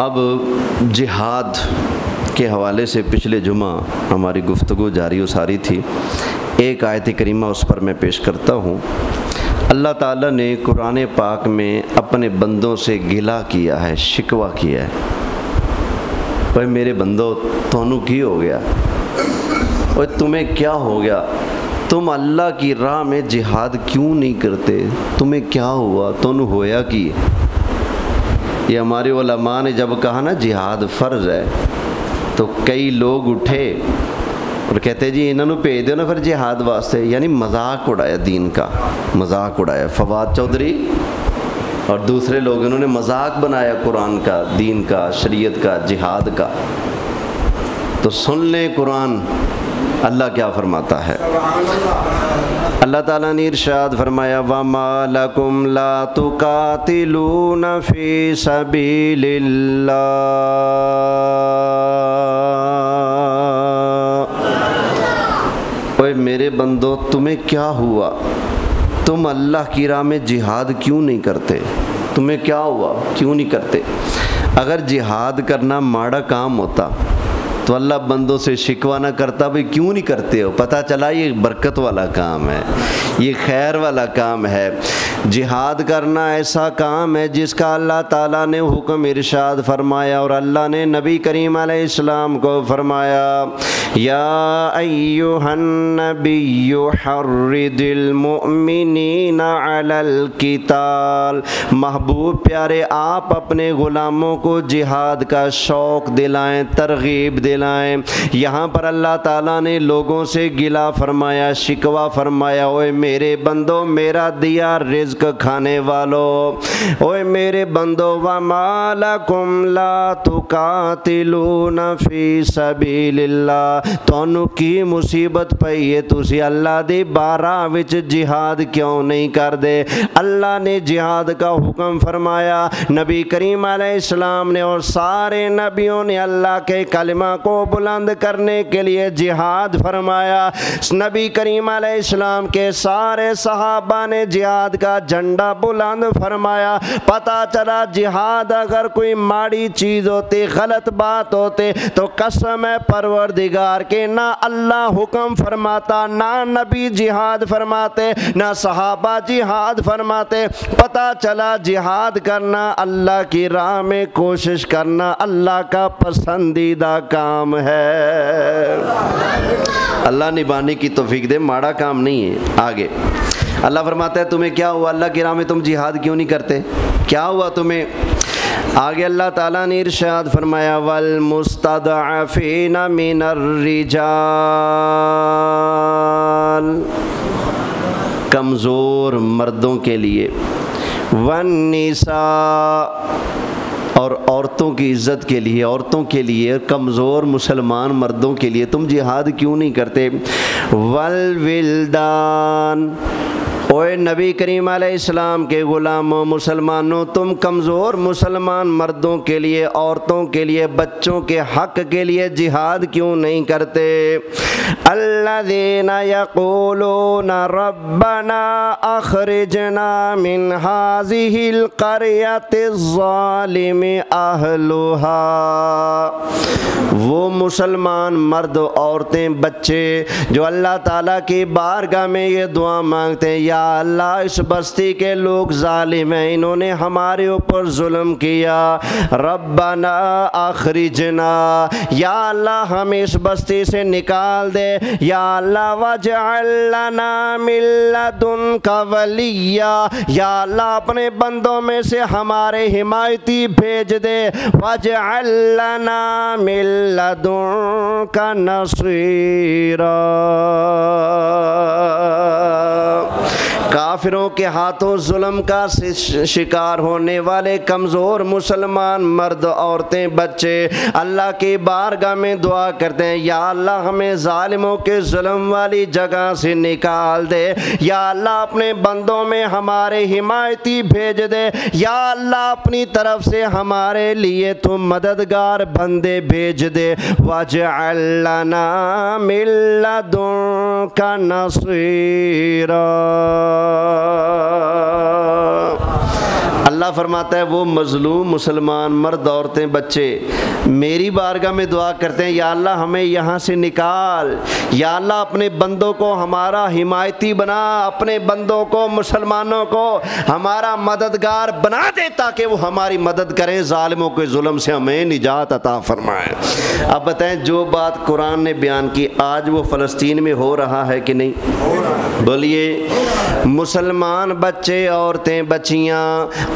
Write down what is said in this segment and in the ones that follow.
اب جہاد کے حوالے سے پچھلے جمعہ ہماری گفتگو جاری و ساری تھی. ایک آیت کریمہ اس پر میں پیش کرتا ہوں. اللہ تعالیٰ نے قرآن پاک میں اپنے بندوں سے گلہ کیا ہے، شکوہ کیا ہے. بھائی میرے بندو تھانوں کی ہو گیا؟ اور تمہیں کیا ہو گیا؟ تم اللہ کی راہ میں جہاد کیوں نہیں کرتے؟ تمہیں کیا ہوا؟ تمہیں ہویا کی؟ یہ ہمارے علماء نے جب کہا نا جہاد فرض ہے تو کئی لوگ اٹھے اور کہتے جی انہوں نے بھیج دو نا پھر جہاد واسطے، یعنی مذاق اڑایا دین کا، مذاق اڑایا. فواد چودھری اور دوسرے لوگ انہوں نے مذاق بنایا قرآن کا، دین کا، شریعت کا، جہاد کا. تو سن لیں قرآن اللہ کیا فرماتا ہے. اللہ تعالیٰ نے ارشاد فرمایا وَمَا لَكُمْ لَا تُقَاتِلُونَ فِي سَبِيلِ اللَّهِ. اوے میرے بندو تمہیں کیا ہوا؟ تم اللہ کی راہ میں جہاد کیوں نہیں کرتے؟ تمہیں کیا ہوا؟ کیوں نہیں کرتے؟ اگر جہاد کرنا ماڑا کام ہوتا تو اللہ بندوں سے شکوہ نہ کرتا بھئی کیوں نہیں کرتے ہو؟ پتہ چلا یہ برکت والا کام ہے، یہ خیر والا کام ہے. جہاد کرنا ایسا کام ہے جس کا اللہ تعالیٰ نے حکم ارشاد فرمایا اور اللہ نے نبی کریم علیہ السلام کو فرمایا یا ایھا النبی حرض المؤمنین علی القتال. محبوب پیارے آپ اپنے غلاموں کو جہاد کا شوق دلائیں، ترغیب دلائیں. یہاں پر اللہ تعالیٰ نے لوگوں سے گلہ فرمایا، شکوہ فرمایا اوے میرے بندو میرا دیا رزق کھانے والو، اوے میرے بندو وَمَا لَكُمْ لَا تُقَاتِلُونَ فِي سَبِيلِ اللَّهِ. تانوں کی مصیبت پئی ہے تسی اللہ دی بارگاہ وچ جہاد کیوں نہیں کر دے؟ اللہ نے جہاد کا حکم فرمایا، نبی کریم علیہ السلام نے اور سارے نبیوں نے اللہ کے کلمہ کو بلند کرنے کے لیے جہاد فرمایا. نبی کریم علیہ السلام کے سارے صحابہ نے جہاد کا جھنڈا بلند فرمایا. پتہ چلا جہاد اگر کوئی ماڑی چیز ہوتی، غلط بات ہوتے تو قسم ہے پروردگار کے نہ اللہ حکم فرماتا، نہ نبی جہاد فرماتے، نہ صحابہ جہاد فرماتے. پتہ چلا جہاد کرنا، اللہ کی راہ میں کوشش کرنا اللہ کا پسندیدہ کام ہے. اللہ نبھانے کی توفیق دے، ماڑا کام نہیں ہے. آگے اللہ فرماتا ہے تمہیں کیا ہوا؟ اللہ کی راہ میں تم جہاد کیوں نہیں کرتے؟ کیا ہوا تمہیں؟ آگے اللہ تعالیٰ نے ارشاد فرمایا وَالْمُسْتَضْعَفِينَ مِنَ الرِّجَالِ. کمزور مردوں کے لیے، وَالنِّسَاءِ اور عورتوں کی عزت کے لیے، عورتوں کے لیے، کمزور مسلمان مردوں کے لیے تم جہاد کیوں نہیں کرتے؟ والولدان. اوے نبی کریم علیہ السلام کے غلاموں مسلمانوں، تم کمزور مسلمان مردوں کے لیے، عورتوں کے لیے، بچوں کے حق کے لیے جہاد کیوں نہیں کرتے؟ الذین یقولون ربنا اخرجنا من هذه القریة الظالم اہلها. وہ مسلمان مرد، عورتیں، بچے جو اللہ تعالیٰ کی بارگاہ میں یہ دعا مانگتے ہیں یا اللہ اس بستی کے لوگ ظالم ہیں، انہوں نے ہمارے اوپر ظلم کیا. ربنا اخرجنا، یا اللہ ہمیں اس بستی سے نکال دے. یا اللہ واجعل لنا من لدنک ولیا، یا اللہ اپنے بندوں میں سے ہمارے حمایتی بھیج دے. واجعل لنا من لدنک نصیرا. کافروں کے ہاتھوں ظلم کا شکار ہونے والے کمزور مسلمان مرد، عورتیں، بچے اللہ کی بارگاہ میں دعا کرتے ہیں یا اللہ ہمیں ظالموں کے ظلم والی جگہ سے نکال دے. یا اللہ اپنے بندوں میں ہمارے حمایتی بھیج دے. یا اللہ اپنی طرف سے ہمارے لیے تم مددگار بندے بھیج دے. واجعل لنا من لدنک نصیرا. اللہ فرماتا ہے وہ مظلوم مسلمان مرد عورتیں بچے میری بارگاہ میں دعا کرتے ہیں یا اللہ ہمیں یہاں سے نکال، یا اللہ اپنے بندوں کو ہمارا حمایتی بنا، اپنے بندوں کو مسلمانوں کو ہمارا مددگار بنا دے تاکہ وہ ہماری مدد کریں، ظالموں کے ظلم سے ہمیں نجات عطا فرمائے۔ اب بتائیں جو بات قرآن نے بیان کی آج وہ فلسطین میں ہو رہا ہے کہ نہیں؟ بولیے۔ مسلمان بچے عورتیں بچیاں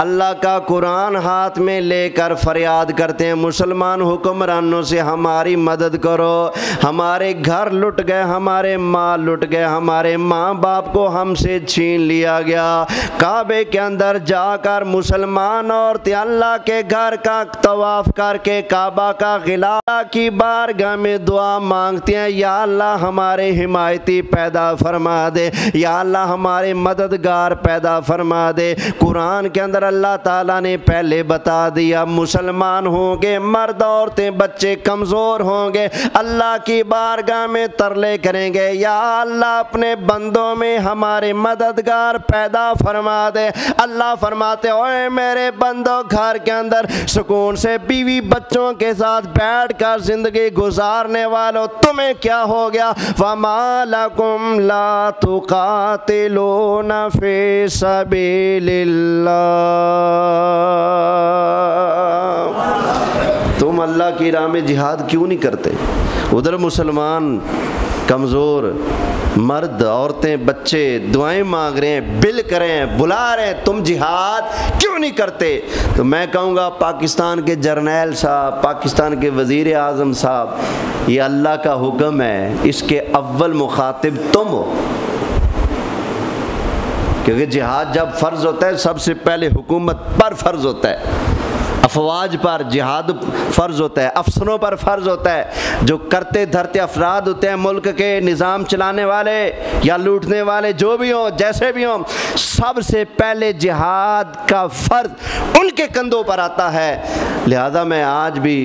اللہ کا قرآن ہاتھ میں لے کر فریاد کرتے ہیں مسلمان حکمرانوں سے ہماری مدد کرو، ہمارے گھر لٹ گئے، ہمارے مال لٹ گئے، ہمارے ماں باپ کو ہم سے چھین لیا گیا۔ کعبے کے اندر جا کر مسلمان عورتیں اللہ کے گھر کا طواف کر کے کعبہ کا غلاف کی بارگاہ میں دعا مانگتے ہیں یا اللہ ہمارے حمایتی پیدا فرما دے، یا اللہ ہمارے مددگار پیدا فرما دے۔ قرآن کے اندر اللہ تعالیٰ نے پہلے بتا دیا مسلمان ہوں گے، مرد عورتیں بچے کمزور ہوں گے، اللہ کی بارگاہ میں ترلے کریں گے یا اللہ اپنے بندوں میں ہمارے مددگار پیدا فرما دے۔ اللہ فرماتے اوے میرے بندوں گھر کے اندر سکون سے بیوی بچوں کے ساتھ بیٹھ کر زندگی گزارنے والوں تمہیں کیا ہو گیا؟ وَمَا لَكُمْ لَا تُقَاتِلُونَ فِي سَبِيلِ اللَّهِ، تم اللہ کی راہ میں جہاد کیوں نہیں کرتے؟ ادھر مسلمان کمزور مرد عورتیں بچے دعائیں مانگ رہے ہیں، بل کریں ہیں، بلا رہے ہیں، تم جہاد کیوں نہیں کرتے؟ تو میں کہوں گا پاکستان کے جرنیل صاحب، پاکستان کے وزیر اعظم صاحب، یہ اللہ کا حکم ہے، اس کے اول مخاطب تم ہو، کیونکہ جہاد جب فرض ہوتا ہے سب سے پہلے حکومت پر فرض ہوتا ہے، افواج پر جہاد فرض ہوتا ہے، افسروں پر فرض ہوتا ہے، جو کرتے دھرتے افراد ہوتے ہیں ملک کے نظام چلانے والے یا لوٹنے والے جو بھی ہوں جیسے بھی ہوں، سب سے پہلے جہاد کا فرض ان کے کندھوں پر آتا ہے۔ لہذا میں آج بھی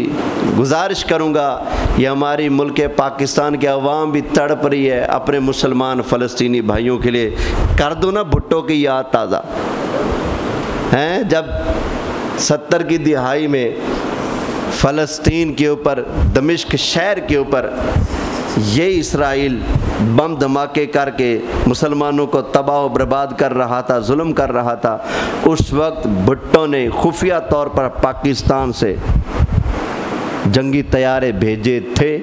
گزارش کروں گا، یہ ہماری ملک پاکستان کے عوام بھی تڑپ رہی ہے اپنے مسلمان فلسطینی بھائیوں کے لیے، کر دو نا بھٹو کی یاد تازہ ہیں، جب 70 کی دہائی میں فلسطین کے اوپر دمشق شہر کے اوپر یہ اسرائیل بم دھماکے کر کے مسلمانوں کو تباہ و برباد کر رہا تھا، ظلم کر رہا تھا، اس وقت بھٹو نے خفیہ طور پر پاکستان سے جنگی طیارے بھیجے تھے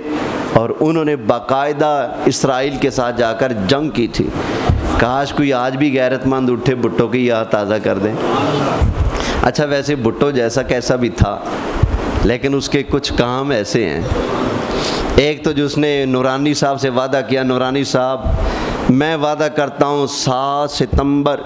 اور انہوں نے باقاعدہ اسرائیل کے ساتھ جا کر جنگ کی تھی۔ کاش کوئی آج بھی غیرت مند اٹھے بھٹو کی یاد تازہ کر دیں۔ اچھا ویسے بھٹو جیسا کیسا بھی تھا لیکن اس کے کچھ کام ایسے ہیں، ایک تو جو اس نے نورانی صاحب سے وعدہ کیا، نورانی صاحب میں وعدہ کرتا ہوں 7 ستمبر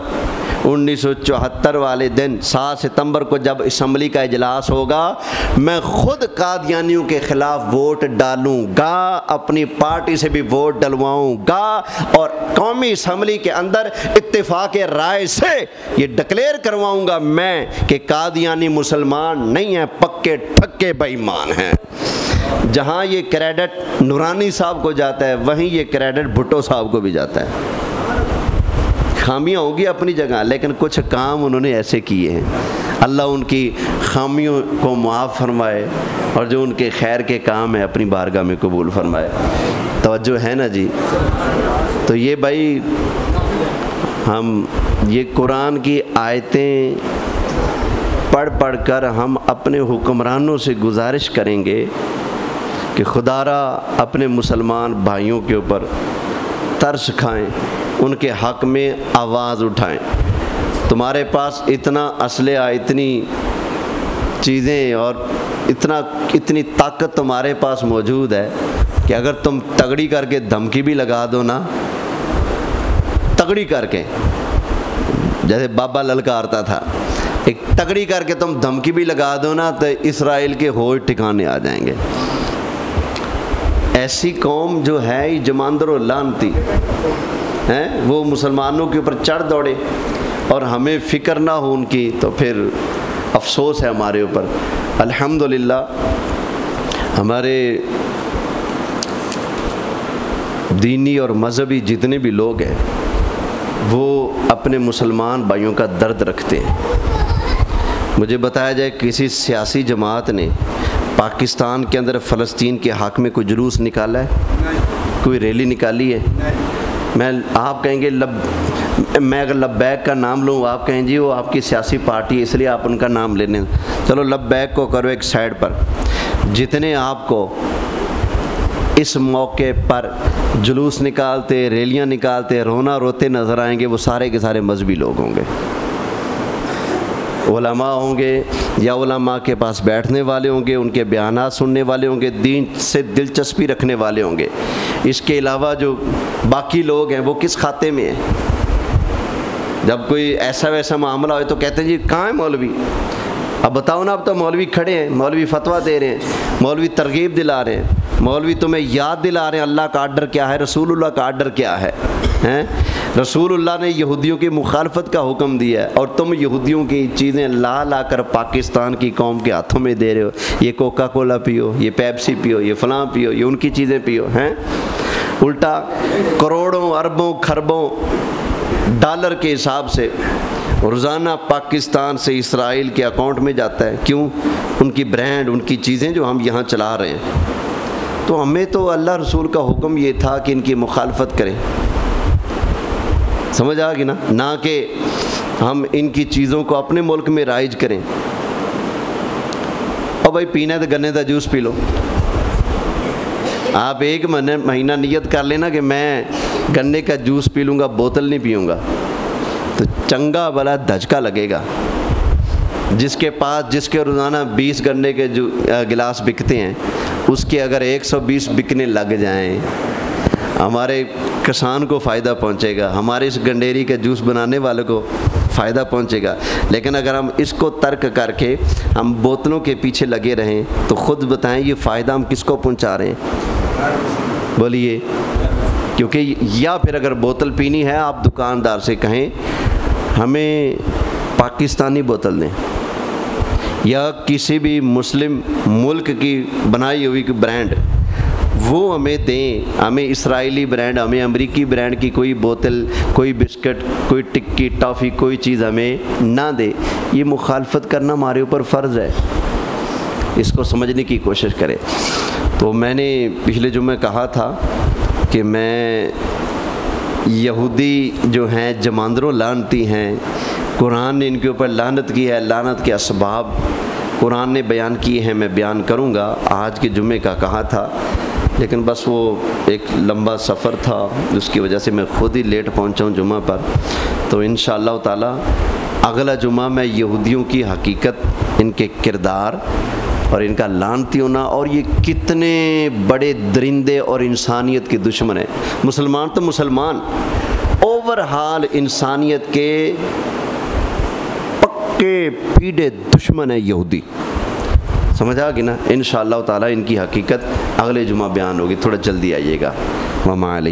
1974 والے دن 7 ستمبر کو جب اسمبلی کا اجلاس ہوگا میں خود قادیانیوں کے خلاف ووٹ ڈالوں گا، اپنی پارٹی سے بھی ووٹ ڈلواؤں گا اور قومی اسمبلی کے اندر اتفاق رائے سے یہ ڈکلیئر کرواؤں گا میں کہ قادیانی مسلمان نہیں ہیں، پکے ٹھکے بے ایمان ہیں۔ جہاں یہ کریڈٹ نورانی صاحب کو جاتا ہے وہیں یہ کریڈٹ بھٹو صاحب کو بھی جاتا ہے۔ خامیاں ہوگی اپنی جگہ لیکن کچھ کام انہوں نے ایسے کیے ہیں، اللہ ان کی خامیوں کو معاف فرمائے اور جو ان کے خیر کے کام ہیں اپنی بارگاہ میں قبول فرمائے۔ توجہ ہے نا جی؟ تو یہ بھائی ہم یہ قرآن کی آیتیں پڑھ پڑھ کر ہم اپنے حکمرانوں سے گزارش کریں گے کہ خدا را اپنے مسلمان بھائیوں کے اوپر ترس کھائیں، ان کے حق میں آواز اٹھائیں۔ تمہارے پاس اتنا اسلحہ، اتنی چیزیں اور اتنی طاقت تمہارے پاس موجود ہے کہ اگر تم تگڑی کر کے دھمکی بھی لگا دو نا، تگڑی کر کے جیسے بابا للکارتا تھا، ایک تگڑی کر کے تم دھمکی بھی لگا دو نا تو اسرائیل کے ہوش ٹھکانے آ جائیں گے۔ ایسی قوم جو ہے یہ جماندر و لعنتی ہیں، وہ مسلمانوں کے اوپر چڑھ دوڑے اور ہمیں فکر نہ ہو ان کی، تو پھر افسوس ہے ہمارے اوپر۔ الحمدللہ ہمارے دینی اور مذہبی جتنے بھی لوگ ہیں وہ اپنے مسلمان بھائیوں کا درد رکھتے ہیں، مجھے بتایا جائے کسی سیاسی جماعت نے پاکستان کے اندر فلسطین کے حق میں کوئی جلوس نکالا ہے؟ کوئی ریلی نکالی ہے؟ آپ کہیں گے میں اگر لبیک کا نام لوں آپ کہیں جی وہ آپ کی سیاسی پارٹی ہے اس لیے آپ ان کا نام لینے، چلو لبیک کو کرو ایک سائڈ پر، جتنے آپ کو اس موقع پر جلوس نکالتے، ریلیاں نکالتے، رونا روتے نظر آئیں گے وہ سارے کے سارے مذہبی لوگ ہوں گے، علماء ہوں گے یا علماء کے پاس بیٹھنے والے ہوں گے، ان کے بیانات سننے والے ہوں گے، دین سے دلچسپی رکھنے والے ہوں گے۔ اس کے علاوہ جو باقی لوگ ہیں وہ کس کھاتے میں ہیں؟ جب کوئی ایسا ویسا معاملہ ہوئے تو کہتے ہیں جی کہاں ہے مولوی؟ اب بتاؤ نا، اب تو مولوی کھڑے ہیں، مولوی فتویٰ دے رہے ہیں، مولوی ترغیب دلا رہے ہیں، مولوی تمہیں یاد دلا رہے ہیں اللہ کا آرڈر کیا ہے، رسول اللہ کا آرڈر کیا ہے۔ رسول اللہ نے یہودیوں کی مخالفت کا حکم دیا ہے اور تم یہودیوں کی چیزیں لا لا کر پاکستان کی قوم کے ہاتھوں میں دے رہے ہو، یہ کوکا کولا پیو، یہ پیپسی پیو، یہ فلاں پیو، یہ ان کی چیزیں پیو، الٹا کروڑوں اربوں خربوں ڈالر کے حساب سے روزانہ پاکستان سے اسرائیل کے اکاؤنٹ میں جاتا ہے۔ کیوں؟ ان کی برانڈ، ان کی چیزیں جو ہم یہاں چلا رہے ہیں۔ تو ہمیں تو اللہ رسول کا حکم یہ تھا کہ ان کی مخالفت کریں، سمجھ آ گئی نا، نہ کہ ہم ان کی چیزوں کو اپنے ملک میں رائج کریں۔ اور بھائی پینا ہے تو گنے کا جوس پی لو، آپ ایک مہینہ نیت کر لینا کہ میں گنے کا جوس پی لوں گا، بوتل نہیں پیوں گا، تو چنگا بلا دھچکا لگے گا۔ جس کے روزانہ 20 گنے کے جو گلاس بکتے ہیں اس کے اگر 120 بکنے لگ جائیں، ہمارے کسان کو فائدہ پہنچے گا، ہمارے اس گنڈیری کا جوس بنانے والے کو فائدہ پہنچے گا۔ لیکن اگر ہم اس کو ترک کر کے ہم بوتلوں کے پیچھے لگے رہیں تو خود بتائیں یہ فائدہ ہم کس کو پہنچا رہے ہیں؟ بولیے۔ کیونکہ یا پھر اگر بوتل پینی ہے آپ دکاندار سے کہیں ہمیں پاکستانی بوتل دیں، یا کسی بھی مسلم ملک کی بنائی ہوئی برانڈ وہ ہمیں دیں، ہمیں اسرائیلی برانڈ، ہمیں امریکی برانڈ کی کوئی بوتل، کوئی بسکٹ، کوئی ٹکی ٹافی، کوئی چیز ہمیں نہ دے۔ یہ مخالفت کرنا ہمارے اوپر فرض ہے، اس کو سمجھنے کی کوشش کریں۔ تو میں نے پچھلے جمعے کہا تھا کہ میں یہودی جو ہیں جماندروں لعنتی ہیں، قرآن نے ان کے اوپر لعنت کی ہے، لعنت کے اسباب قرآن نے بیان کیے ہیں، میں بیان کروں گا۔ آج کے جمعے کا کہا تھا لیکن بس وہ ایک لمبا سفر تھا، اس کی وجہ سے میں خود ہی لیٹ پہنچا ہوں جمعہ پر۔ تو انشاءاللہ تعالی اگلا جمعہ میں یہودیوں کی حقیقت، ان کے کردار اور ان کا لعنتی ہونا، اور یہ کتنے بڑے درندے اور انسانیت کے دشمن ہیں۔ مسلمان تو مسلمان، اوورہال انسانیت کے پکے پیڑے دشمن ہیں یہودی، سمجھ آ گئی نا۔ انشاءاللہ تعالی ان کی حقیقت اگلے جمعہ بیان ہوگی، تھوڑا جلدی آئیے گا۔ وما علیہ